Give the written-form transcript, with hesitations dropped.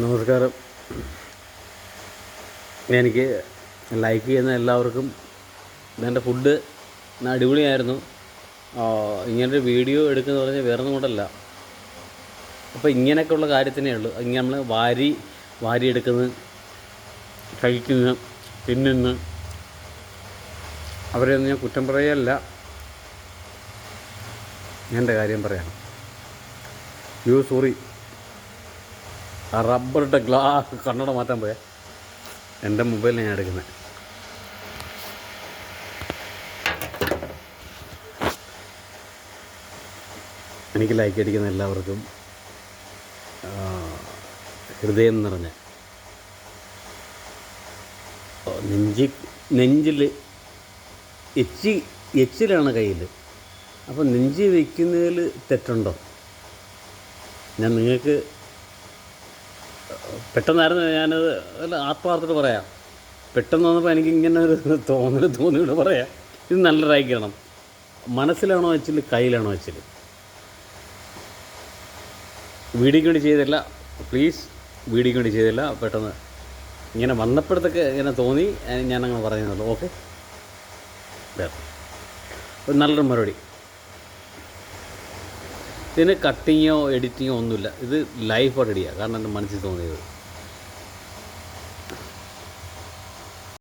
നമസ്കാരം. എനിക്ക് ലൈക്ക് ചെയ്യുന്ന എല്ലാവർക്കും ഇതെൻ്റെ ഫുഡ് അടിപൊളിയായിരുന്നു. ഇങ്ങനൊരു വീഡിയോ എടുക്കുന്നത് പറഞ്ഞാൽ വേറെ ഒന്നും കൊണ്ടല്ല. അപ്പോൾ ഇങ്ങനെയൊക്കെയുള്ള കാര്യത്തിനേ ഉള്ളൂ. ഇങ്ങനെ നമ്മൾ വാരി എടുക്കുന്നു, കഴിക്കുന്നു, തിന്നുന്നു. അവരെയൊന്നും ഞാൻ കുറ്റം പറയല്ല, എൻ്റെ കാര്യം പറയാം. സോറി, ആ റബ്ബറിൻ്റെ ഗ്ലാസ് കണ്ണട മാറ്റാൻ പോയാൽ എൻ്റെ മൊബൈലിൽ ഞാൻ എടുക്കുന്നത്. എനിക്ക് ലൈക്ക് അടിക്കുന്ന എല്ലാവർക്കും ഹൃദയം നിറഞ്ഞ നെഞ്ചിൽ എച്ചിലാണ് കയ്യിൽ. അപ്പോൾ നെഞ്ചി വയ്ക്കുന്നതിൽ തെറ്റുണ്ടോ? ഞാൻ നിങ്ങൾക്ക് പെട്ടെന്നായിരുന്നു, ഞാനത് ആത്മാർത്ഥമായിട്ട് പറയാം. പെട്ടെന്ന് വന്നപ്പോൾ എനിക്ക് ഇങ്ങനെ ഒരു തോന്നിയിട്ട് പറയാം, ഇത് നല്ലതായിക്കണം. മനസ്സിലാണോ വെച്ചിൽ, കയ്യിലാണോ വെച്ചിൽ? വീഡിയോയ്ക്ക് വേണ്ടി ചെയ്തില്ല, പ്ലീസ്, വീഡിയോയ്ക്ക് വേണ്ടി ചെയ്തില്ല. പെട്ടെന്ന് ഇങ്ങനെ വന്നപ്പോഴത്തേക്ക് ഇങ്ങനെ തോന്നി, ഞാനങ്ങനെ പറയുന്നുള്ളൂ. ഓക്കെ, ഒരു നല്ലൊരു മറുപടി. ഇതിന് കട്ടിങ്ങോ എഡിറ്റിങ്ങോ ഒന്നുമില്ല, ഇത് ലൈഫ് റെഡിയാണ്. കാരണം എൻ്റെ മനസ്സിൽ തോന്നിയത്.